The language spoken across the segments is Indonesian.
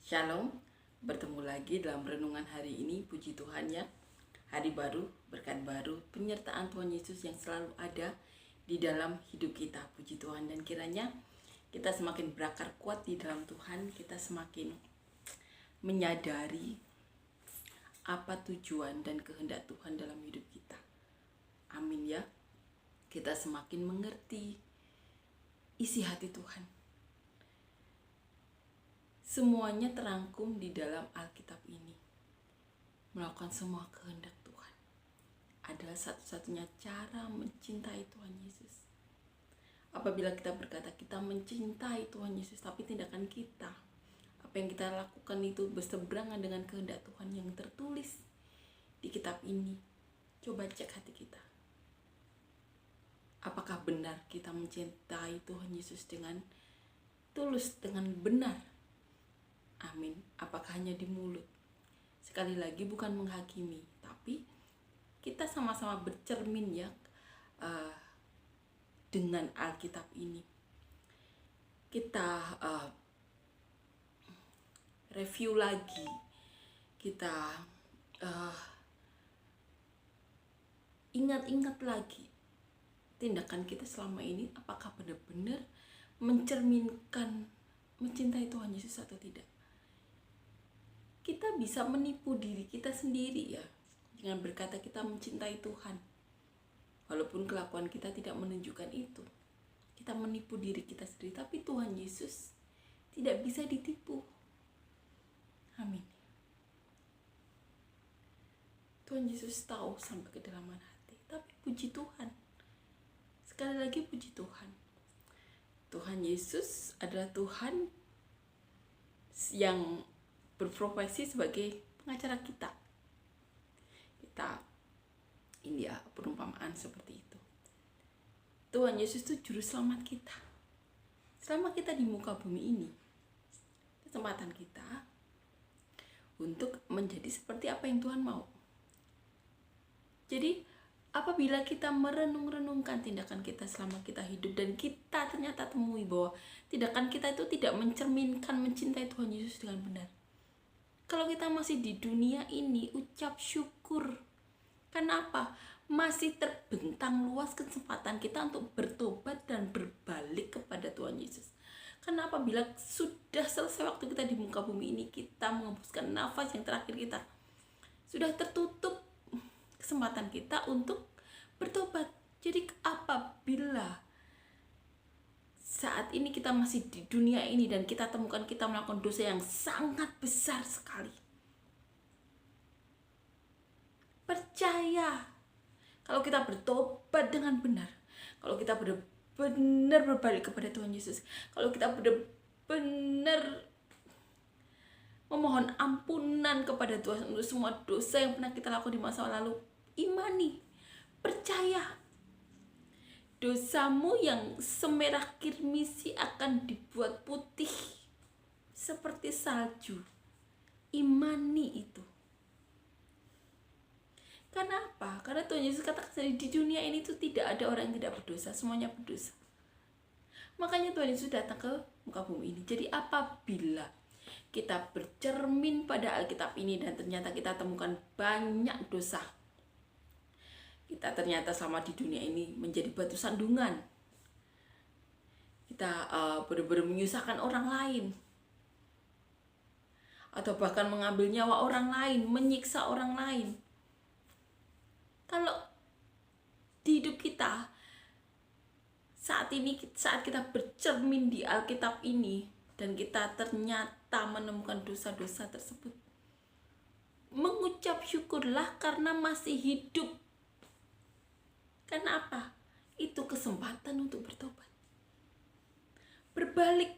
Shalom, bertemu lagi dalam renungan hari ini. Puji Tuhan ya, hari baru, berkat baru, penyertaan Tuhan Yesus yang selalu ada di dalam hidup kita. Puji Tuhan, dan kiranya kita semakin berakar kuat di dalam Tuhan. Kita semakin menyadari apa tujuan dan kehendak Tuhan dalam hidup kita. Amin ya. Kita semakin mengerti isi hati Tuhan. Semuanya terangkum di dalam Alkitab ini. Melakukan semua kehendak Tuhan adalah satu-satunya cara mencintai Tuhan Yesus. Apabila kita berkata kita mencintai Tuhan Yesus, tapi tindakan kita, apa yang kita lakukan itu berseberangan dengan kehendak Tuhan yang tertulis di kitab ini, coba cek hati kita. Apakah benar kita mencintai Tuhan Yesus dengan tulus, dengan benar? Amin. Apakah hanya di mulut? Sekali lagi bukan menghakimi, tapi kita sama-sama bercermin ya dengan Alkitab ini. Kita review lagi, kita ingat-ingat lagi tindakan kita selama ini, apakah benar-benar mencerminkan mencintai Tuhan Yesus atau tidak. Kita bisa menipu diri kita sendiri ya, dengan berkata kita mencintai Tuhan, walaupun kelakuan kita tidak menunjukkan itu. Kita menipu diri kita sendiri, tapi Tuhan Yesus tidak bisa ditipu. Amin. Tuhan Yesus tahu sampai kedalaman hati, tapi puji Tuhan, sekali lagi puji Tuhan, Tuhan Yesus adalah Tuhan yang berprofesi sebagai pengacara kita. Ini ya perumpamaan seperti itu. Tuhan Yesus itu juru selamat kita. Selama kita di muka bumi ini, kesempatan kita untuk menjadi seperti apa yang Tuhan mau. Jadi apabila kita merenung-renungkan tindakan kita selama kita hidup, dan kita ternyata temui bahwa tindakan kita itu tidak mencerminkan mencintai Tuhan Yesus dengan benar. Kalau kita masih di dunia ini, ucap syukur. Kenapa? Masih terbentang luas kesempatan kita untuk bertobat dan berbalik kepada Tuhan Yesus. Kenapa? Bila sudah selesai waktu kita di muka bumi ini, kita mengembuskan nafas yang terakhir kita, sudah tertutup kesempatan kita untuk bertobat. Jadi apabila saat ini kita masih di dunia ini dan kita temukan kita melakukan dosa yang sangat besar sekali, percaya kalau kita bertobat dengan benar, kalau kita benar-benar berbalik kepada Tuhan Yesus, kalau kita benar-benar memohon ampunan kepada Tuhan untuk semua dosa yang pernah kita lakukan di masa lalu, imani, percaya, dosamu yang semerah kirmisi akan dibuat putih seperti salju. Imani itu. Karena apa? Karena Tuhan Yesus katakan di dunia ini tuh tidak ada orang yang tidak berdosa, semuanya berdosa. Makanya Tuhan Yesus datang ke muka bumi ini. Jadi apabila kita bercermin pada Alkitab ini dan ternyata kita temukan banyak dosa, kita ternyata selama di dunia ini menjadi batu sandungan, kita benar-benar menyusahkan orang lain, atau bahkan mengambil nyawa orang lain, menyiksa orang lain. Kalau di hidup kita saat ini, saat kita bercermin di Alkitab ini dan kita ternyata menemukan dosa-dosa tersebut, mengucap syukurlah karena masih hidup. Karena apa? Itu kesempatan untuk bertobat, berbalik,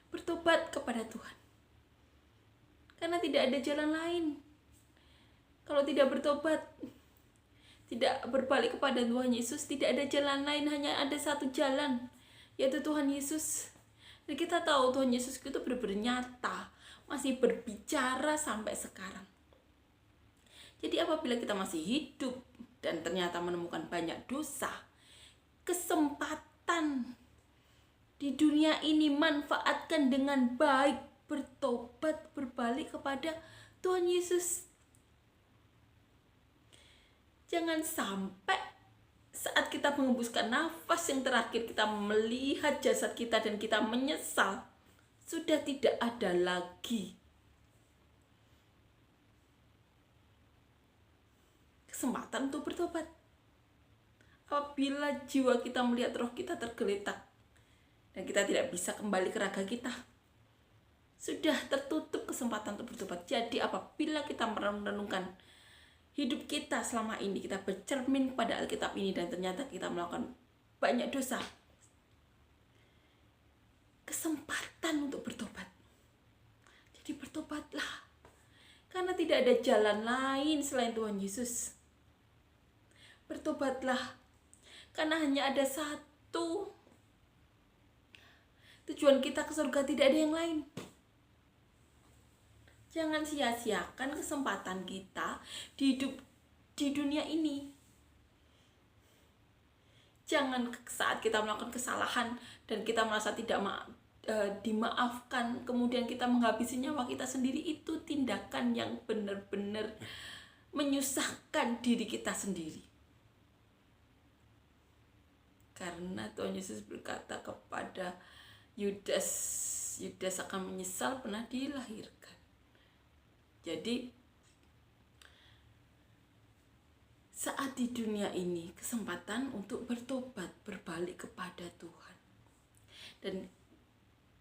bertobat kepada Tuhan. Karena tidak ada jalan lain. Kalau tidak bertobat, tidak berbalik kepada Tuhan Yesus, tidak ada jalan lain, hanya ada satu jalan, yaitu Tuhan Yesus. Dan kita tahu Tuhan Yesus itu benar-benar nyata, masih berbicara sampai sekarang. Jadi apabila kita masih hidup dan ternyata menemukan banyak dosa, kesempatan di dunia ini manfaatkan dengan baik. bertobat, berbalik kepada Tuhan Yesus. Jangan sampai saat kita mengembuskan nafas yang terakhir, kita melihat jasad kita dan kita menyesal, sudah tidak ada lagi kesempatan untuk bertobat. Apabila jiwa kita melihat roh kita tergeletak dan kita tidak bisa kembali ke raga kita, sudah tertutup kesempatan untuk bertobat. Jadi apabila kita merenungkan hidup kita selama ini, kita bercermin pada Alkitab ini dan ternyata kita melakukan banyak dosa, kesempatan untuk bertobat. Jadi bertobatlah, karena tidak ada jalan lain selain Tuhan Yesus. Bertobatlah, karena hanya ada satu tujuan kita ke surga, tidak ada yang lain. Jangan sia-siakan kesempatan kita di hidup di dunia ini. Jangan saat kita melakukan kesalahan dan kita merasa tidak dimaafkan, kemudian kita menghabisi nyawa kita sendiri. Itu tindakan yang benar-benar menyusahkan diri kita sendiri. Karena Tuhan Yesus berkata kepada Yudas akan menyesal pernah dilahirkan. Jadi saat di dunia ini kesempatan untuk bertobat, berbalik kepada Tuhan.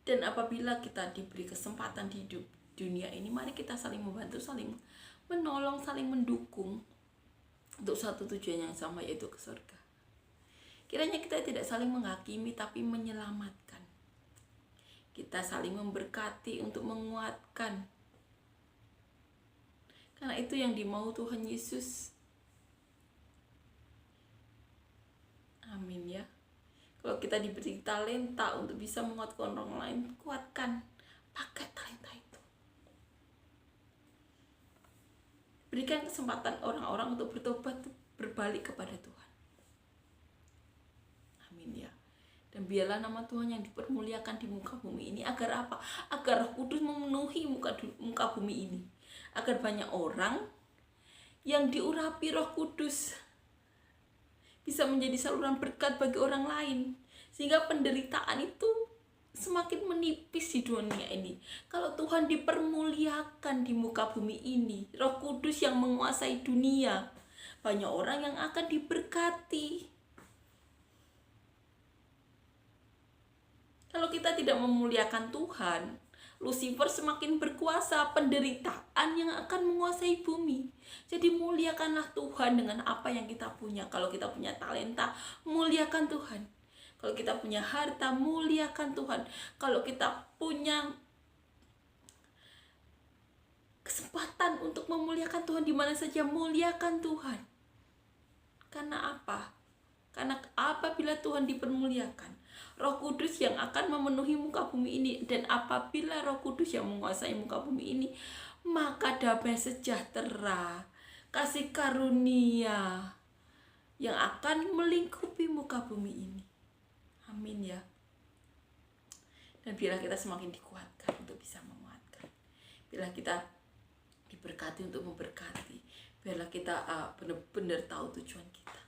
Dan apabila kita diberi kesempatan di hidup dunia ini, mari kita saling membantu, saling menolong, saling mendukung untuk satu tujuan yang sama, yaitu ke surga. Kiranya kita tidak saling menghakimi tapi menyelamatkan. Kita saling memberkati untuk menguatkan. Karena itu yang dimau Tuhan Yesus. Amin ya. Kalau kita diberi talenta untuk bisa menguatkan orang lain, kuatkan. Pakai talenta itu. Berikan kesempatan orang-orang untuk bertobat, berbalik kepada Tuhan. Amin ya. Dan biarlah nama Tuhan yang dipermuliakan di muka bumi ini. Agar apa? Agar Roh Kudus memenuhi muka bumi ini. Agar banyak orang yang diurapi Roh Kudus bisa menjadi saluran berkat bagi orang lain, sehingga penderitaan itu semakin menipis di dunia ini. Kalau Tuhan dipermuliakan di muka bumi ini, Roh Kudus yang menguasai dunia, banyak orang yang akan diberkati. Kalau kita tidak memuliakan Tuhan, Lucifer semakin berkuasa, penderitaan yang akan menguasai bumi. Jadi muliakanlah Tuhan dengan apa yang kita punya. Kalau kita punya talenta, muliakan Tuhan. Kalau kita punya harta, muliakan Tuhan. Kalau kita punya kesempatan untuk memuliakan Tuhan di mana saja, muliakan Tuhan. Karena apa? Karena apabila Tuhan dipermuliakan, Roh Kudus yang akan memenuhi muka bumi ini, dan apabila Roh Kudus yang menguasai muka bumi ini, maka damai sejahtera, kasih karunia yang akan melingkupi muka bumi ini. Amin ya. Dan biarlah kita semakin dikuatkan untuk bisa menguatkan. Biarlah kita diberkati untuk memberkati. Biarlah kita benar-benar tahu tujuan kita.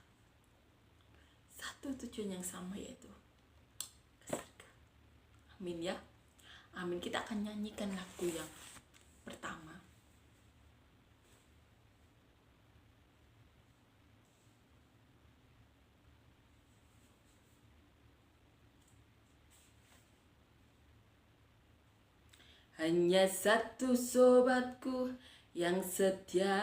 Satu tujuan yang sama, yaitu amin ya. Amin. Kita akan nyanyikan lagu yang pertama. Hanya satu sobatku yang setia,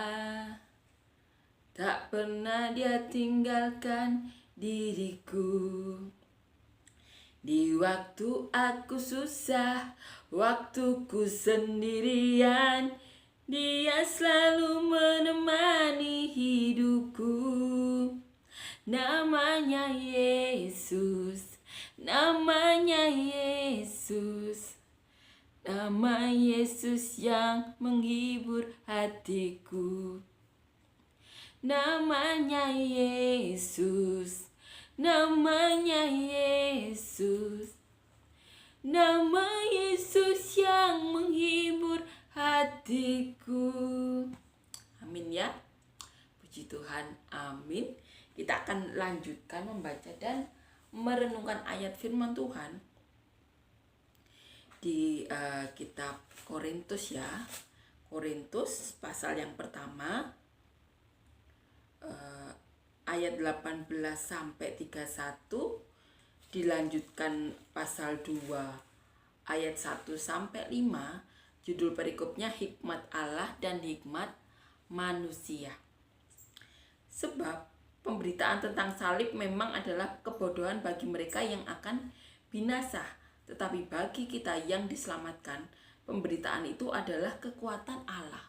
tak pernah dia tinggalkan diriku. Di waktu aku susah, waktuku sendirian, dia selalu menemani hidupku. Namanya Yesus, namanya Yesus, nama Yesus yang menghibur hatiku. Namanya Yesus, namanya Yesus, nama Yesus yang menghibur hatiku. Amin ya. Puji Tuhan, amin. Kita akan lanjutkan membaca dan merenungkan ayat firman Tuhan di kitab Korintus ya. Korintus pasal yang pertama ayat 18 sampai 31, dilanjutkan pasal 2 ayat 1 sampai 5. Judul perikopnya hikmat Allah dan hikmat manusia. Sebab pemberitaan tentang salib memang adalah kebodohan bagi mereka yang akan binasa, tetapi bagi kita yang diselamatkan, pemberitaan itu adalah kekuatan Allah.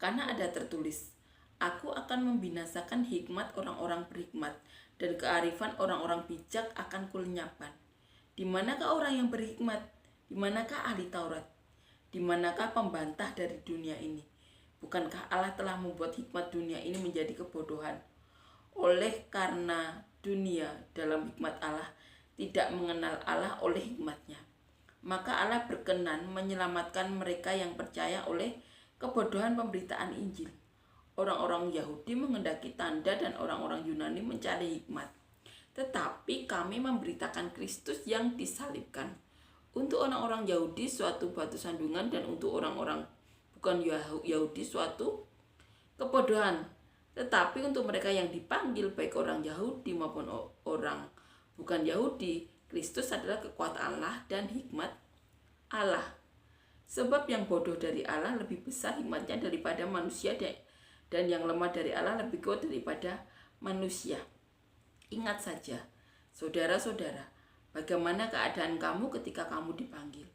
Karena ada tertulis, aku akan membinasakan hikmat orang-orang berhikmat, dan kearifan orang-orang bijak akan kulenyapkan. Di manakah orang yang berhikmat? Di manakah ahli Taurat? Di manakah pembantah dari dunia ini? Bukankah Allah telah membuat hikmat dunia ini menjadi kebodohan? Oleh karena dunia dalam hikmat Allah tidak mengenal Allah oleh hikmatnya, maka Allah berkenan menyelamatkan mereka yang percaya oleh kebodohan pemberitaan Injil. Orang-orang Yahudi menghendaki tanda dan orang-orang Yunani mencari hikmat. Tetapi kami memberitakan Kristus yang disalibkan. Untuk orang-orang Yahudi suatu batu sandungan, dan untuk orang-orang bukan Yahudi suatu kebodohan. Tetapi untuk mereka yang dipanggil, baik orang Yahudi maupun orang bukan Yahudi, Kristus adalah kekuatan Allah dan hikmat Allah. Sebab yang bodoh dari Allah lebih besar hikmatnya daripada manusia, dan yang lemah dari Allah lebih kuat daripada manusia. Ingat saja, saudara-saudara, bagaimana keadaan kamu ketika kamu dipanggil.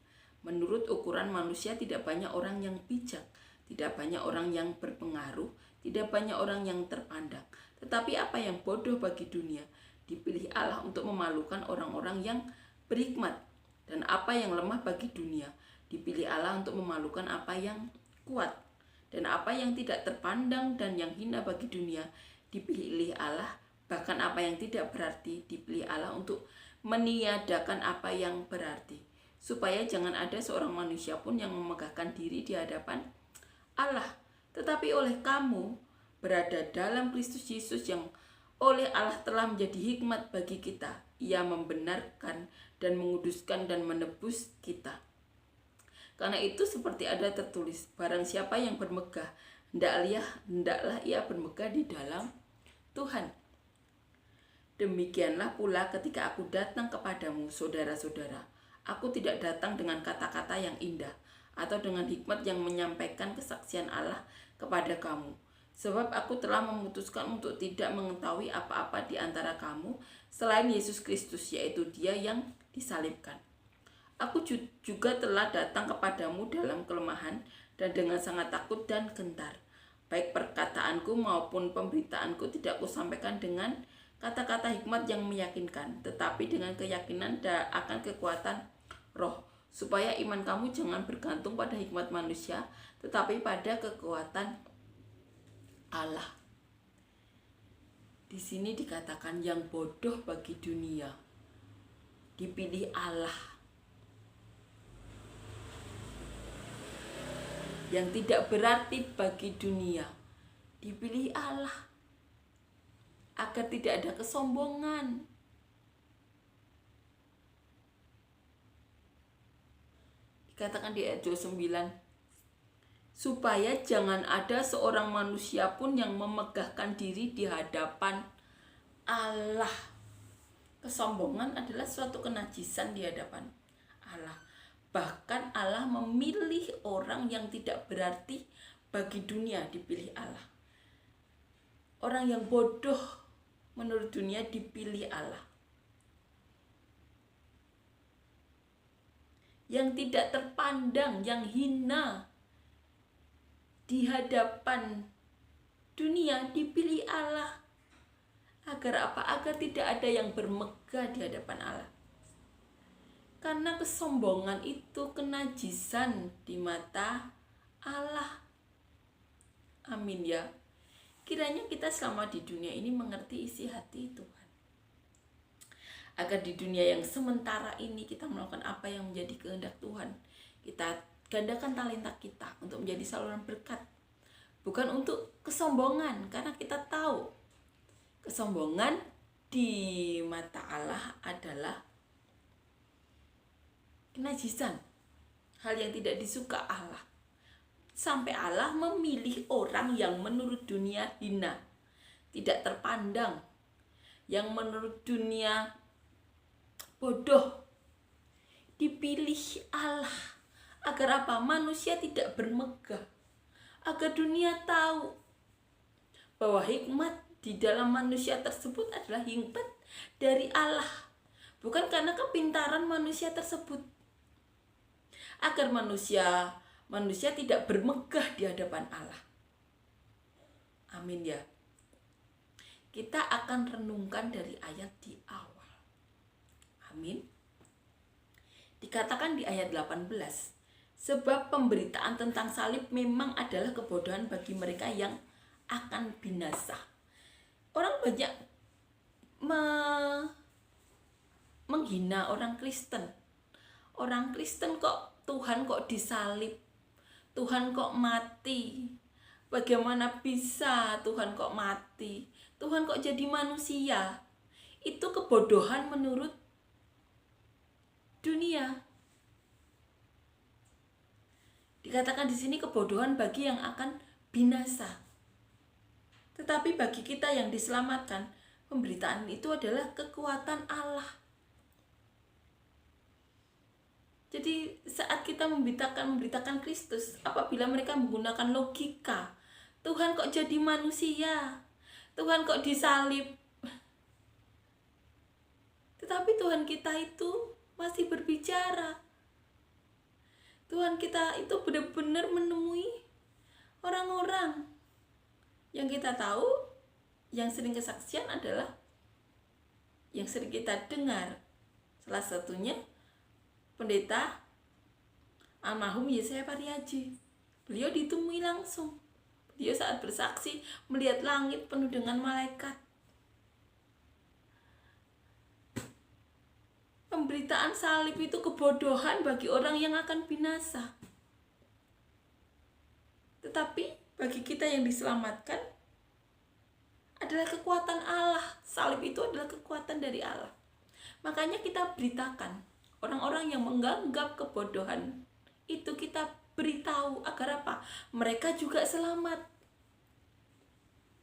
Menurut ukuran manusia tidak banyak orang yang bijak, tidak banyak orang yang berpengaruh, tidak banyak orang yang terpandang. Tetapi apa yang bodoh bagi dunia, dipilih Allah untuk memalukan orang-orang yang berhikmat. Dan apa yang lemah bagi dunia, dipilih Allah untuk memalukan apa yang kuat. Dan apa yang tidak terpandang dan yang hina bagi dunia, dipilih Allah. Bahkan apa yang tidak berarti, dipilih Allah untuk meniadakan apa yang berarti, supaya jangan ada seorang manusia pun yang memegahkan diri di hadapan Allah. Tetapi oleh kamu berada dalam Kristus Yesus, yang oleh Allah telah menjadi hikmat bagi kita. Ia membenarkan dan menguduskan dan menebus kita. Karena itu seperti ada tertulis, barang siapa yang bermegah, hendaklah ia bermegah di dalam Tuhan. Demikianlah pula ketika aku datang kepadamu, saudara-saudara, aku tidak datang dengan kata-kata yang indah atau dengan hikmat yang menyampaikan kesaksian Allah kepada kamu. Sebab aku telah memutuskan untuk tidak mengetahui apa-apa di antara kamu selain Yesus Kristus, yaitu Dia yang disalibkan. Aku juga telah datang kepadamu dalam kelemahan dan dengan sangat takut dan gentar. Baik perkataanku maupun pemberitaanku tidak kusampaikan dengan kata-kata hikmat yang meyakinkan, tetapi dengan keyakinan akan kekuatan roh, supaya iman kamu jangan bergantung pada hikmat manusia, tetapi pada kekuatan Allah. Di sini dikatakan yang bodoh bagi dunia, dipilih Allah. Yang tidak berarti bagi dunia, dipilih Allah. Agar tidak ada kesombongan. Dikatakan di ayat 29, supaya jangan ada seorang manusia pun yang memegahkan diri di hadapan Allah. Kesombongan adalah suatu kenajisan di hadapan Allah. Bahkan Allah memilih orang yang tidak berarti bagi dunia, dipilih Allah. Orang yang bodoh menurut dunia dipilih Allah. Yang tidak terpandang, yang hina di hadapan dunia dipilih Allah. Agar apa? Agar tidak ada yang bermegah di hadapan Allah. Karena kesombongan itu kenajisan di mata Allah. Amin ya. Kiranya kita selama di dunia ini mengerti isi hati Tuhan. Agar di dunia yang sementara ini kita melakukan apa yang menjadi kehendak Tuhan. Kita gandakan talenta kita untuk menjadi saluran berkat. Bukan untuk kesombongan, karena kita tahu kesombongan di mata Allah adalah kenajisan, hal yang tidak disuka Allah. Sampai Allah memilih orang yang menurut dunia hina, tidak terpandang, yang menurut dunia bodoh, dipilih Allah agar apa? Manusia tidak bermegah, agar dunia tahu bahwa hikmat di dalam manusia tersebut adalah hikmat dari Allah, bukan karena kepintaran manusia tersebut, agar manusia tidak bermegah di hadapan Allah. Amin ya. Kita akan renungkan dari ayat di awal. Amin. Dikatakan di ayat 18, sebab pemberitaan tentang salib memang adalah kebodohan bagi mereka yang akan binasa. Orang banyak menghina orang Kristen. Orang Kristen kok Tuhan kok disalib, Tuhan kok mati. Bagaimana bisa Tuhan kok mati? Tuhan kok jadi manusia? Itu kebodohan menurut dunia. Dikatakan di sini kebodohan bagi yang akan binasa. Tetapi bagi kita yang diselamatkan, pemberitaan itu adalah kekuatan Allah. Jadi saat kita memberitakan Kristus, apabila mereka menggunakan logika, Tuhan kok jadi manusia, Tuhan kok disalib, tetapi Tuhan kita itu masih berbicara. Tuhan kita itu benar-benar menemui orang-orang. Yang kita tahu, yang sering kesaksian adalah yang sering kita dengar. Salah satunya pendeta almarhum Yesaya Pariaji. Beliau ditemui langsung. Beliau saat bersaksi melihat langit penuh dengan malaikat. Pemberitaan salib itu kebodohan bagi orang yang akan binasa. Tetapi bagi kita yang diselamatkan adalah kekuatan Allah. Salib itu adalah kekuatan dari Allah. Makanya kita beritakan orang-orang yang menganggap kebodohan itu, kita beritahu agar apa? Mereka juga selamat.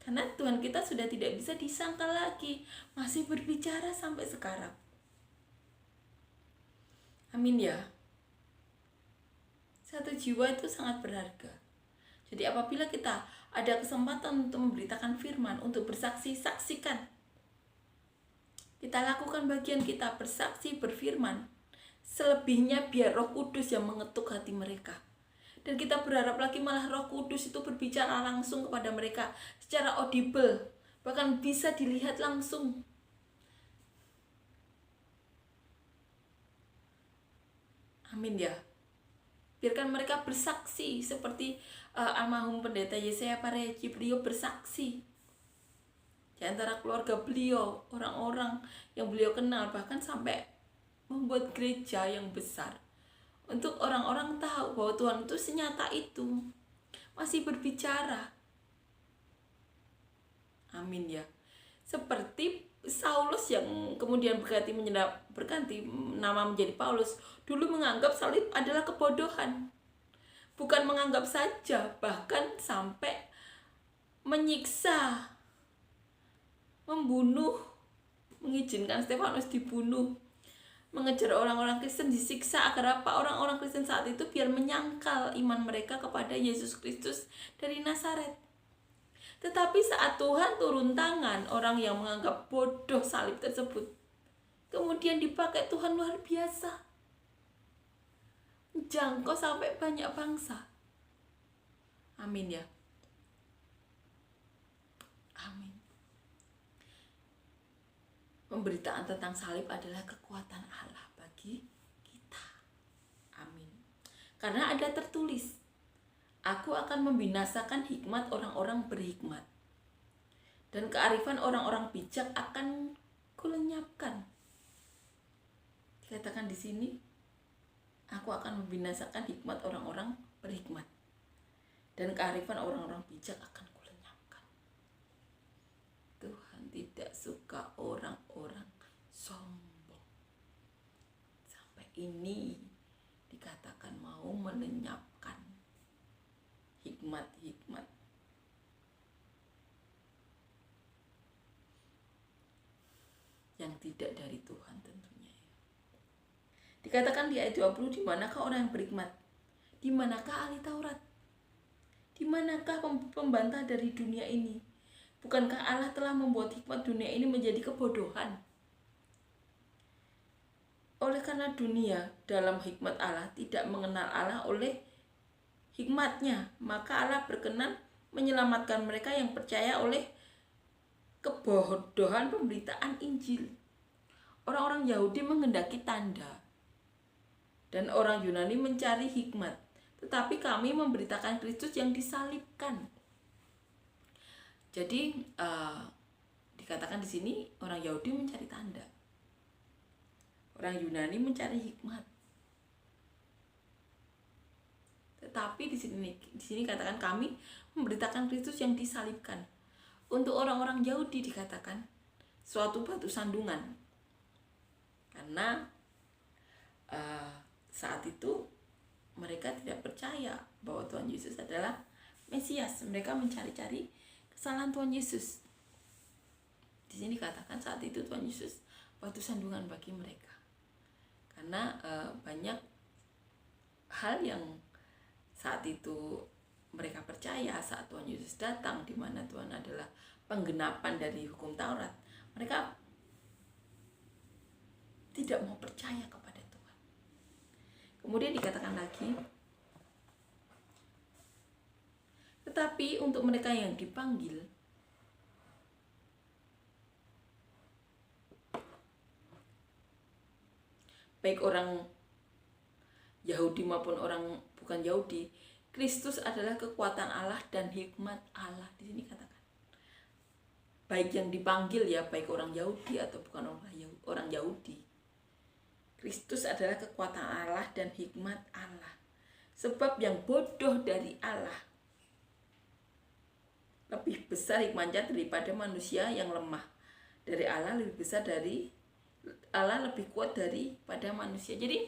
Karena Tuhan kita sudah tidak bisa disangkal lagi, masih berbicara sampai sekarang. Amin ya. Satu jiwa itu sangat berharga. Jadi apabila kita ada kesempatan untuk memberitakan firman, untuk bersaksi, saksikan. Kita lakukan bagian kita, bersaksi, berfirman. Selebihnya biar Roh Kudus yang mengetuk hati mereka. Dan kita berharap lagi malah Roh Kudus itu berbicara langsung kepada mereka secara audible, bahkan bisa dilihat langsung. Amin ya. Biarkan mereka bersaksi seperti almarhum pendeta Yesaya Pariaji. Beliau bersaksi di antara keluarga beliau, orang-orang yang beliau kenal, bahkan sampai membuat gereja yang besar untuk orang-orang tahu bahwa Tuhan itu senyata itu, masih berbicara. Amin ya. Seperti Saulus yang kemudian berganti nama menjadi Paulus, dulu menganggap salib adalah kebodohan. Bukan menganggap saja, bahkan sampai menyiksa, membunuh, mengizinkan Stefanus dibunuh, mengejar orang-orang Kristen, disiksa agar apa? Orang-orang Kristen saat itu biar menyangkal iman mereka kepada Yesus Kristus dari Nazaret. Tetapi saat Tuhan turun tangan, orang yang menganggap bodoh salib tersebut kemudian dipakai Tuhan luar biasa, jangkau sampai banyak bangsa. Amin ya. Amin. Pemberitaan tentang salib adalah kekuatan Allah bagi kita. Amin. Karena ada tertulis, aku akan membinasakan hikmat orang-orang berhikmat, dan kearifan orang-orang bijak akan kulenyapkan. Dikatakan di sini, Aku akan membinasakan hikmat orang-orang berhikmat, dan kearifan orang-orang bijak akan kulenyapkan. Tuhan tidak suka orang-orang sombong. Sampai ini dikatakan mau melenyapkan hikmat-hikmat. Yang tidak dari Tuhan tentunya. Dikatakan di ayat 20, di manakah orang yang berhikmat? Di manakah ahli Taurat? Di manakah pembantah dari dunia ini? Bukankah Allah telah membuat hikmat dunia ini menjadi kebodohan? Oleh karena dunia dalam hikmat Allah tidak mengenal Allah oleh hikmatnya, maka Allah berkenan menyelamatkan mereka yang percaya oleh kebodohan pemberitaan Injil. Orang-orang Yahudi menghendaki tanda, dan orang Yunani mencari hikmat, tetapi kami memberitakan Kristus yang disalibkan. Jadi dikatakan di sini orang Yahudi mencari tanda, orang Yunani mencari hikmat. Tetapi di sini katakan kami memberitakan Kristus yang disalibkan. Untuk orang-orang Yahudi dikatakan suatu batu sandungan, karena saat itu mereka tidak percaya bahwa Tuhan Yesus adalah Mesias. Mereka mencari-cari kesalahan Tuhan Yesus. Di sini katakan saat itu Tuhan Yesus batu sandungan bagi mereka, karena banyak hal yang saat itu mereka percaya saat Tuhan Yesus datang, di mana Tuhan adalah penggenapan dari hukum Taurat. Mereka tidak mau percaya kepada Tuhan. Kemudian dikatakan lagi, tetapi untuk mereka yang dipanggil, baik orang Yahudi maupun orang bukan Yahudi, Kristus adalah kekuatan Allah dan hikmat Allah. Di sini katakan, baik yang dipanggil ya, baik orang Yahudi atau bukan orang Yahudi, Kristus adalah kekuatan Allah dan hikmat Allah. Sebab yang bodoh dari Allah lebih besar hikmatnya daripada manusia yang lemah. Dari Allah lebih besar dari Allah, lebih kuat daripada manusia. Jadi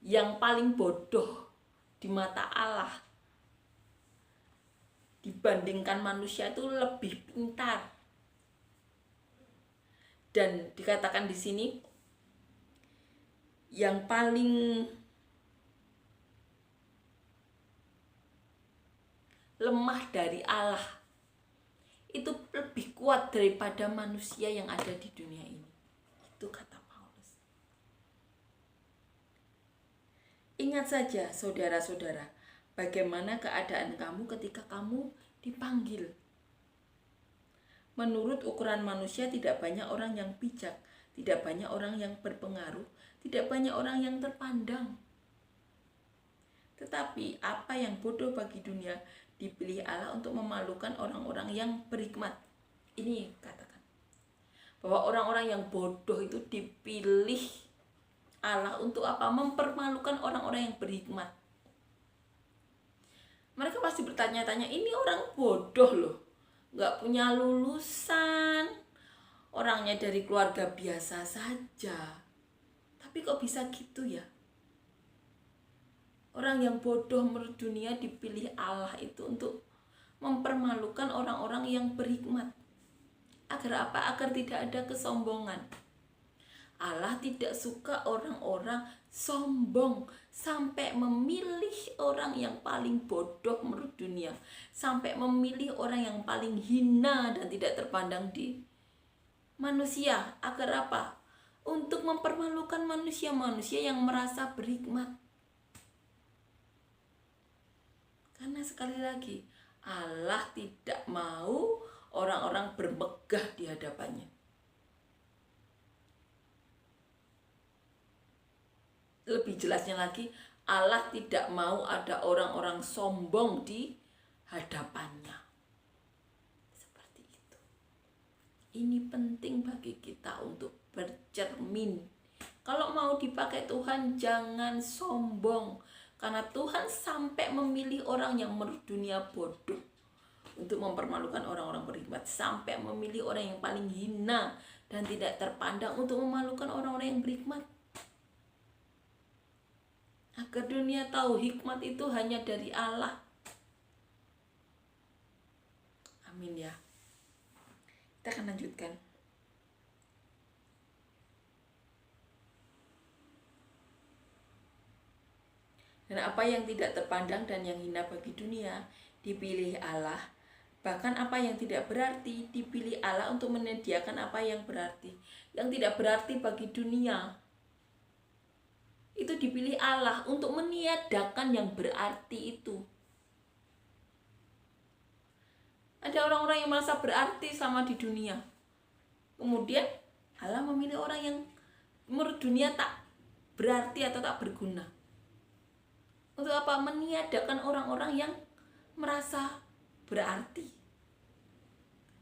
yang paling bodoh di mata Allah dibandingkan manusia itu lebih pintar. Dan dikatakan di sini yang paling lemah dari Allah itu lebih kuat daripada manusia yang ada di dunia ini. Itu kata Paulus. Ingat saja saudara-saudara, bagaimana keadaan kamu ketika kamu dipanggil. Menurut ukuran manusia tidak banyak orang yang bijak, tidak banyak orang yang berpengaruh, tidak banyak orang yang terpandang. Tetapi apa yang bodoh bagi dunia dipilih Allah untuk memalukan orang-orang yang berhikmat. Ini katakan bahwa orang-orang yang bodoh itu dipilih Allah untuk apa? Mempermalukan orang-orang yang berhikmat. Mereka pasti bertanya-tanya, ini orang bodoh loh, gak punya lulusan, orangnya dari keluarga biasa saja, tapi kok bisa gitu ya? Orang yang bodoh menurut dunia dipilih Allah itu untuk mempermalukan orang-orang yang berhikmat. Agar apa? Agar tidak ada kesombongan. Allah tidak suka orang-orang sombong sampai memilih orang yang paling bodoh menurut dunia, sampai memilih orang yang paling hina dan tidak terpandang di manusia. Agar apa? Untuk mempermalukan manusia-manusia yang merasa berhikmat. Karena sekali lagi, Allah tidak mau orang-orang bermegah di hadapannya. Lebih jelasnya lagi, Allah tidak mau ada orang-orang sombong di hadapannya. Seperti itu. Ini penting bagi kita untuk bercermin Kalau mau dipakai Tuhan, jangan sombong. Karena Tuhan sampai memilih orang yang menurut dunia bodoh untuk mempermalukan orang-orang berhikmat, sampai memilih orang yang paling hina dan tidak terpandang untuk memalukan orang-orang yang berhikmat, agar dunia tahu hikmat itu hanya dari Allah. Amin ya. Kita akan lanjutkan. Dan apa yang tidak terpandang dan yang hina bagi dunia dipilih Allah. Bahkan apa yang tidak berarti dipilih Allah untuk menyediakan apa yang berarti. Yang tidak berarti bagi dunia itu dipilih Allah untuk meniadakan yang berarti itu. Ada orang-orang yang merasa berarti selama di dunia. Kemudian Allah memilih orang yang menurut dunia tak berarti atau tak berguna. Untuk apa? Meniadakan orang-orang yang merasa berarti.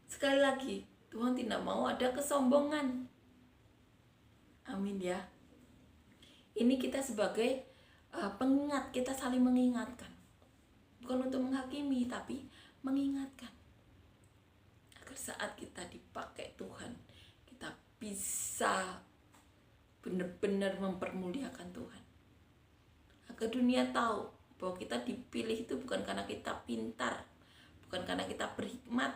Sekali lagi, Tuhan tidak mau ada kesombongan. Amin ya. Ini kita sebagai pengingat, kita saling mengingatkan. Bukan untuk menghakimi, tapi mengingatkan. Agar saat kita dipakai Tuhan, kita bisa benar-benar mempermuliakan Tuhan. Agar dunia tahu bahwa kita dipilih itu bukan karena kita pintar, bukan karena kita berhikmat,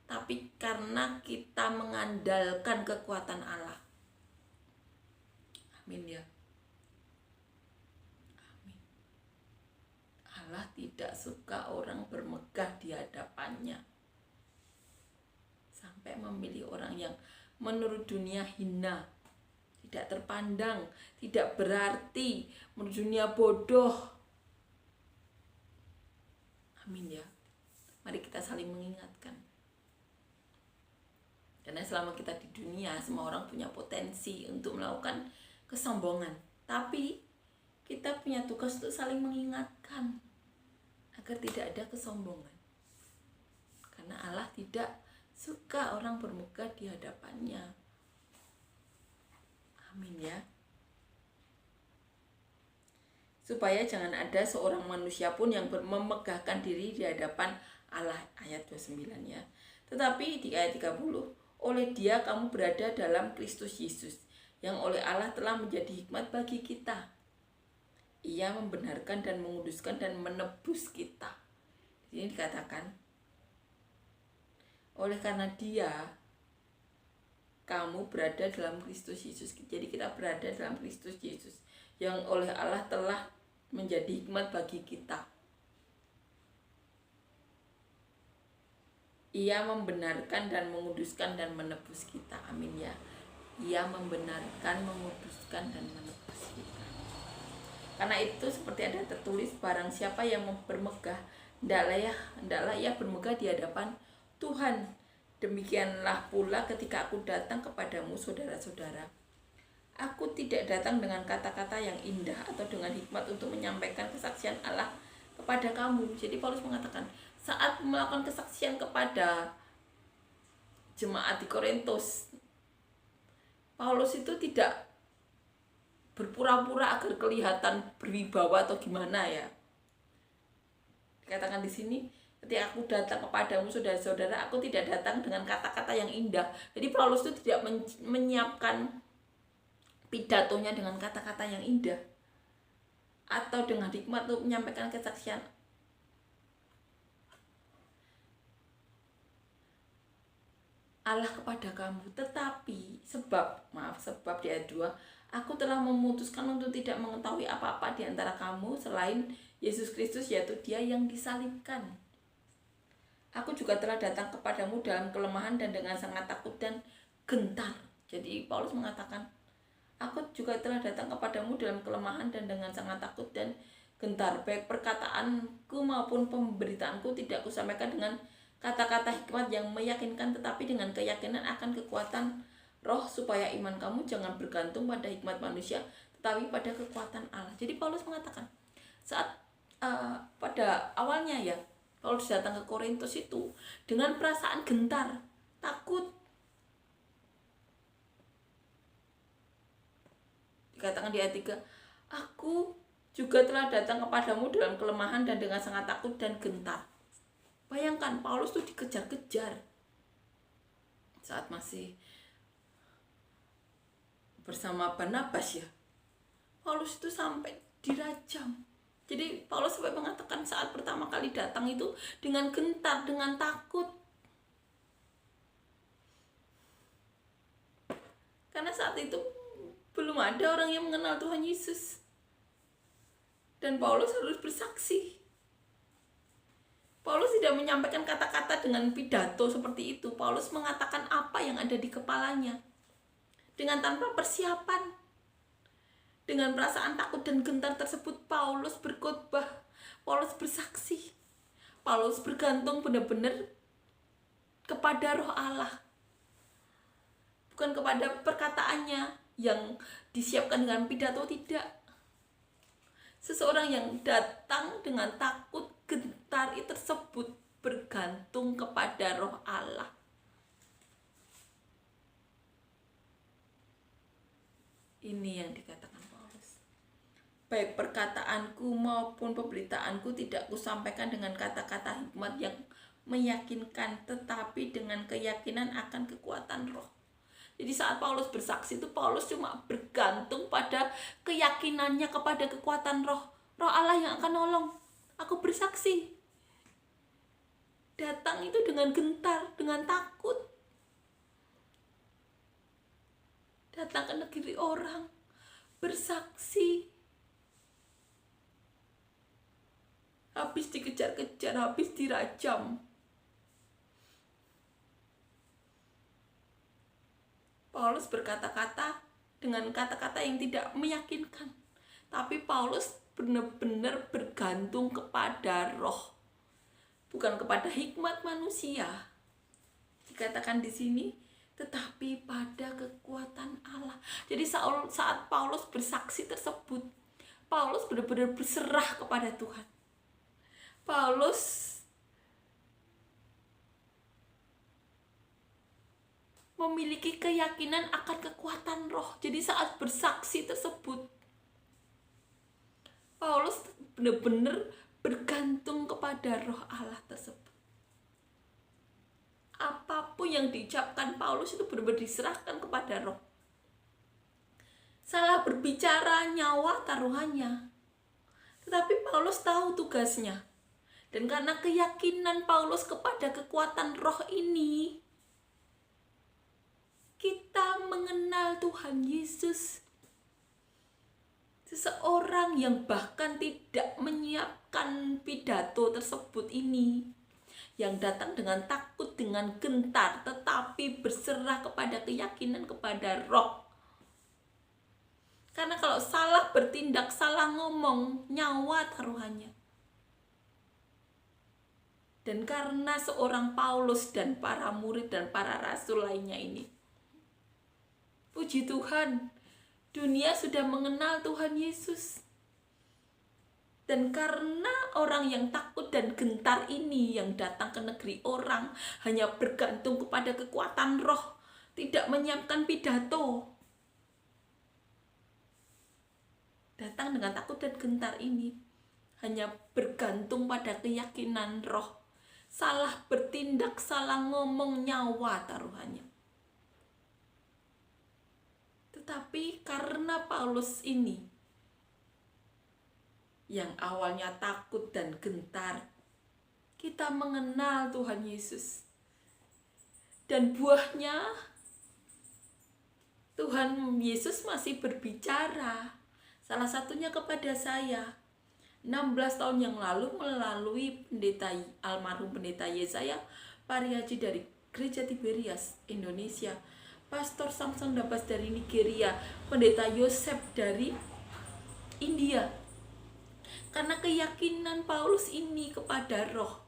tapi karena kita mengandalkan kekuatan Allah. Amin ya. Amin. Allah tidak suka orang bermegah di hadapannya, sampai memilih orang yang menurut dunia hina, tidak terpandang, tidak berarti, menurut dunia bodoh. Amin ya. Mari kita saling mengingatkan. Karena selama kita di dunia, semua orang punya potensi untuk melakukan kesombongan. Tapi kita punya tugas untuk saling mengingatkan agar tidak ada kesombongan. Karena Allah tidak suka orang bermegah di hadapannya. Amin ya. Supaya jangan ada seorang manusia pun yang memegahkan diri di hadapan Allah, ayat 29 ya. Tetapi di ayat 30, oleh Dia kamu berada dalam Kristus Yesus, yang oleh Allah telah menjadi hikmat bagi kita. Ia membenarkan dan menguduskan dan menebus kita. Ini dikatakan, oleh karena Dia kamu berada dalam Kristus Yesus. Jadi kita berada dalam Kristus Yesus, yang oleh Allah telah menjadi hikmat bagi kita. Ia membenarkan dan menguduskan dan menebus kita. Amin ya. Ia membenarkan, menguduskan dan menebus kita. Karena itu seperti ada tertulis, barang siapa yang bermegah, hendaklah ia bermegah di hadapan Tuhan. Demikianlah pula ketika aku datang kepadamu, saudara-saudara. Aku tidak datang dengan kata-kata yang indah atau dengan hikmat untuk menyampaikan kesaksian Allah kepada kamu. Jadi Paulus mengatakan, saat melakukan kesaksian kepada jemaat di Korintus, Paulus itu tidak berpura-pura agar kelihatan berwibawa atau gimana ya. Dikatakan di sini, ketika aku datang kepadamu saudara-saudara, aku tidak datang dengan kata-kata yang indah. Jadi Paulus itu tidak menyiapkan pidatonya dengan kata-kata yang indah atau dengan hikmat untuk menyampaikan kesaksian. Allah kepada kamu, tetapi sebab di ayat 2, aku telah memutuskan untuk tidak mengetahui apa-apa di antara kamu selain Yesus Kristus, yaitu Dia yang disalibkan. Aku juga telah datang kepadamu dalam kelemahan dan dengan sangat takut dan gentar. Jadi Paulus mengatakan, aku juga telah datang kepadamu dalam kelemahan dan dengan sangat takut dan gentar. Baik perkataanku maupun pemberitaanku tidak kusampaikan dengan kata-kata hikmat yang meyakinkan, tetapi dengan keyakinan akan kekuatan roh, supaya iman kamu jangan bergantung pada hikmat manusia, tetapi pada kekuatan Allah. Jadi Paulus mengatakan, saat pada awalnya ya, Paulus datang ke Korintus itu dengan perasaan gentar, takut. Dikatakan di ayat 3, aku juga telah datang kepadamu dalam kelemahan dan dengan sangat takut dan gentar. Bayangkan, Paulus tuh dikejar-kejar saat masih bersama Barnabas ya. Paulus itu sampai dirajam. Jadi Paulus sampai mengatakan saat pertama kali datang itu dengan gentar, dengan takut. Karena saat itu belum ada orang yang mengenal Tuhan Yesus. Dan Paulus harus bersaksi. Paulus tidak menyampaikan kata-kata dengan pidato seperti itu. Paulus mengatakan apa yang ada di kepalanya. Dengan tanpa persiapan. Dengan perasaan takut dan gentar tersebut, Paulus berkhotbah. Paulus bersaksi. Paulus bergantung benar-benar kepada Roh Allah. Bukan kepada perkataannya yang disiapkan dengan pidato, tidak. Seseorang yang datang dengan takut, gentar itu tersebut bergantung kepada Roh Allah. Ini yang dikatakan Paulus. Baik perkataanku maupun pemberitaanku tidak kusampaikan dengan kata-kata hikmat yang meyakinkan, tetapi dengan keyakinan akan kekuatan Roh. Jadi saat Paulus bersaksi itu, Paulus cuma bergantung pada keyakinannya kepada kekuatan Roh. Roh Allah yang akan nolong. Aku bersaksi. Datang itu dengan gentar, dengan takut. Datang ke negeri orang. Bersaksi. Habis dikejar-kejar, habis dirajam. Paulus berkata-kata dengan kata-kata yang tidak meyakinkan. Tapi Paulus benar-benar bergantung kepada Roh. Bukan kepada hikmat manusia. Dikatakan di sini, tetapi pada kekuatan Allah. Jadi saat Paulus bersaksi tersebut, Paulus benar-benar berserah kepada Tuhan. Paulus memiliki keyakinan akan kekuatan Roh. Jadi saat bersaksi tersebut, Paulus benar-benar bergantung kepada Roh Allah tersebut. Apapun yang diucapkan Paulus itu benar-benar diserahkan kepada Roh. Salah berbicara, nyawa taruhannya. Tetapi Paulus tahu tugasnya. Dan karena keyakinan Paulus kepada kekuatan Roh ini, kita mengenal Tuhan Yesus. Seseorang yang bahkan tidak menyiapkan pidato tersebut ini, yang datang dengan takut, dengan gentar, tetapi berserah kepada keyakinan kepada Roh. Karena kalau salah bertindak, salah ngomong, nyawa taruhannya. Dan karena seorang Paulus dan para murid dan para rasul lainnya ini, puji Tuhan, dunia sudah mengenal Tuhan Yesus. Dan karena orang yang takut dan gentar ini yang datang ke negeri orang hanya bergantung kepada kekuatan Roh, tidak menyiapkan pidato. Datang dengan takut dan gentar ini hanya bergantung pada keyakinan Roh. Salah bertindak, salah ngomong, nyawa taruhannya. Tetapi karena Paulus ini yang awalnya takut dan gentar, kita mengenal Tuhan Yesus. Dan buahnya Tuhan Yesus masih berbicara. Salah satunya kepada saya. 16 tahun yang lalu melalui almarhum pendeta Yesaya Pariaji dari Gereja Tiberias, Indonesia, Pastor Samson Dabas dari Nigeria, pendeta Yosef dari India. Karena keyakinan Paulus ini kepada Roh,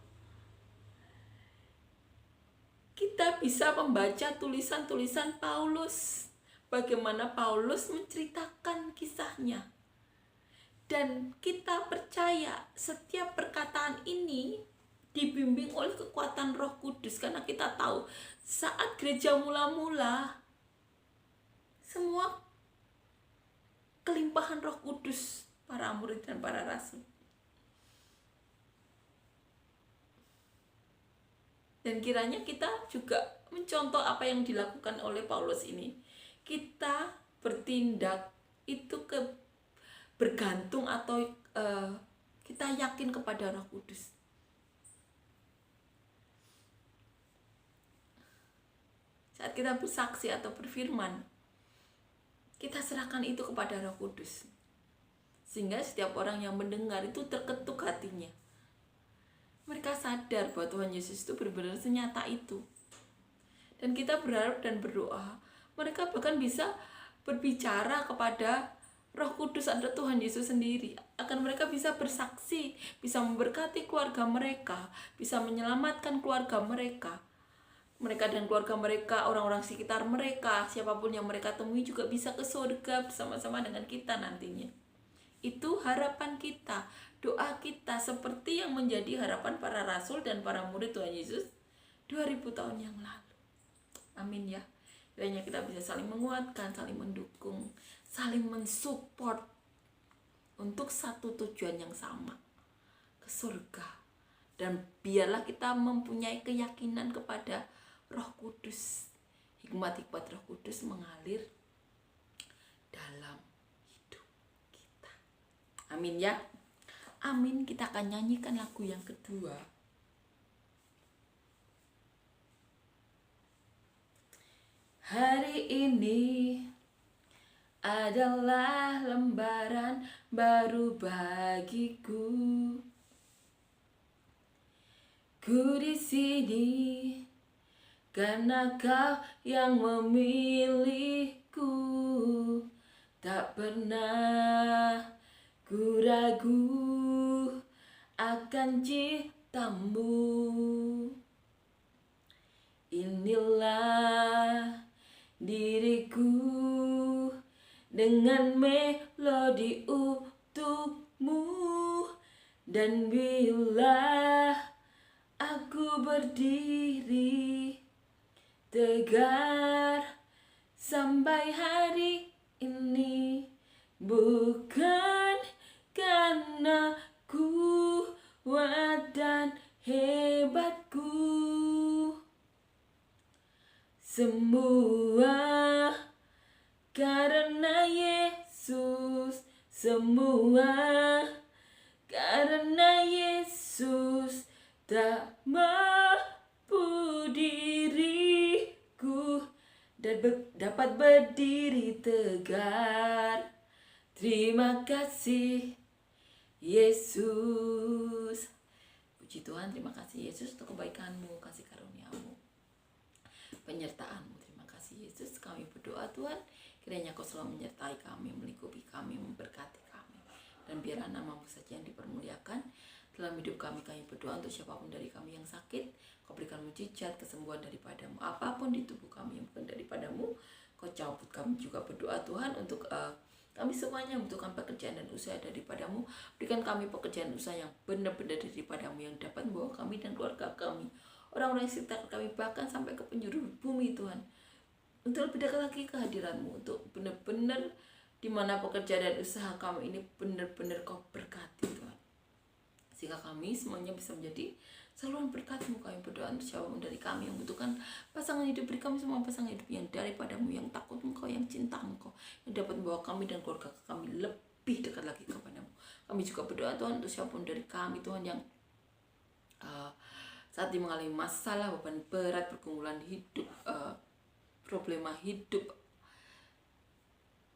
kita bisa membaca tulisan-tulisan Paulus. Bagaimana Paulus menceritakan kisahnya. Dan kita percaya setiap perkataan ini dibimbing oleh kekuatan Roh Kudus. Karena kita tahu saat gereja mula-mula, semua kelimpahan Roh Kudus para murid dan para rasul. Dan kiranya kita juga mencontoh apa yang dilakukan oleh Paulus ini. Kita bertindak itu bergantung atau kita yakin kepada Roh Kudus. Saat kita bersaksi atau berfirman, kita serahkan itu kepada Roh Kudus. Sehingga setiap orang yang mendengar itu terketuk hatinya. Mereka sadar bahwa Tuhan Yesus itu benar-benar senyata itu. Dan kita berharap dan berdoa, mereka bahkan bisa berbicara kepada Roh Kudus atau Tuhan Yesus sendiri. Akan mereka bisa bersaksi, bisa memberkati keluarga mereka, bisa menyelamatkan keluarga mereka. Mereka dan keluarga mereka, orang-orang sekitar mereka, siapapun yang mereka temui juga bisa ke surga bersama-sama dengan kita nantinya. Itu harapan kita, doa kita, seperti yang menjadi harapan para rasul dan para murid Tuhan Yesus 2000 tahun yang lalu. Amin ya. Kiranya kita bisa saling menguatkan, saling mendukung, saling mensupport untuk satu tujuan yang sama, ke surga. Dan biarlah kita mempunyai keyakinan kepada Roh Kudus. Hikmat-hikmat Roh Kudus mengalir dalam hidup kita. Amin ya. Amin. Kita akan nyanyikan lagu yang kedua. Hari ini adalah lembaran baru bagiku. Ku di sini karena Kau yang memilihku. Tak pernah ku ragu akan cintamu. Inilah diriku dengan melodi untukmu. Dan bila aku berdiri tegar sampai hari ini, bukan karena kuat dan hebatku, semua karena Yesus, semua karena Yesus. Tak mampu diriku dan dapat berdiri tegar. Terima kasih Yesus. Puji Tuhan, terima kasih Yesus untuk kebaikan-Mu, kasih karunia-Mu, penyertaan-Mu. Terima kasih Yesus. Kami berdoa Tuhan, kiranya Kau selalu menyertai kami, melingkupi kami, memberkati kami. Dan biarlah nama-Mu saja yang dipermuliakan dalam hidup kami. Kami berdoa untuk siapapun dari kami yang sakit, Kau berikan mujizat, kesembuhan daripada-Mu. Apapun di tubuh kami yang bukan daripada-Mu, Kau cabut. Kami juga berdoa Tuhan untuk kami semuanya membutuhkan pekerjaan dan usaha daripada-Mu. Berikan kami pekerjaan usaha yang benar-benar daripada-Mu, yang dapat membawa kami dan keluarga kami, orang-orang yang sekitar kami, bahkan sampai ke penjuru bumi Tuhan, untuk lebih dekat lagi kehadiran-Mu, untuk benar-benar di mana pekerjaan dan usaha kami ini benar-benar Kau berkati Tuhan, sehingga kami semuanya bisa menjadi saluran berkat-Mu. Kami berdoa untuk siapapun dari kami yang membutuhkan pasangan hidup, beri kami semua pasangan hidup yang daripada-Mu, yang takut Engkau, yang cinta Engkau, yang dapat membawa kami dan keluarga kami lebih dekat lagi kepada-Mu. Kami juga berdoa Tuhan untuk siapapun dari kami Tuhan yang saat ini mengalami masalah, beban berat, pergumulan hidup, problema hidup,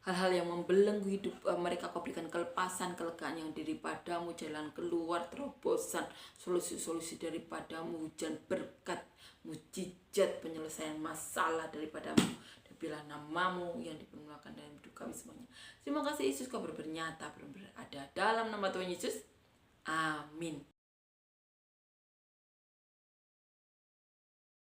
hal-hal yang membelenggu hidup mereka. Kau berikan kelepasan, kelegaan yang daripada-Mu, jalan keluar, terobosan, solusi-solusi daripada-Mu, hujan berkat, mujizat, penyelesaian masalah daripada-Mu. Dan bila nama-Mu yang dipermuliakan dalam hidup kami semuanya. Terima kasih Yesus, Kau bernyata, benar-benar ada dalam nama Tuhan Yesus. Amin.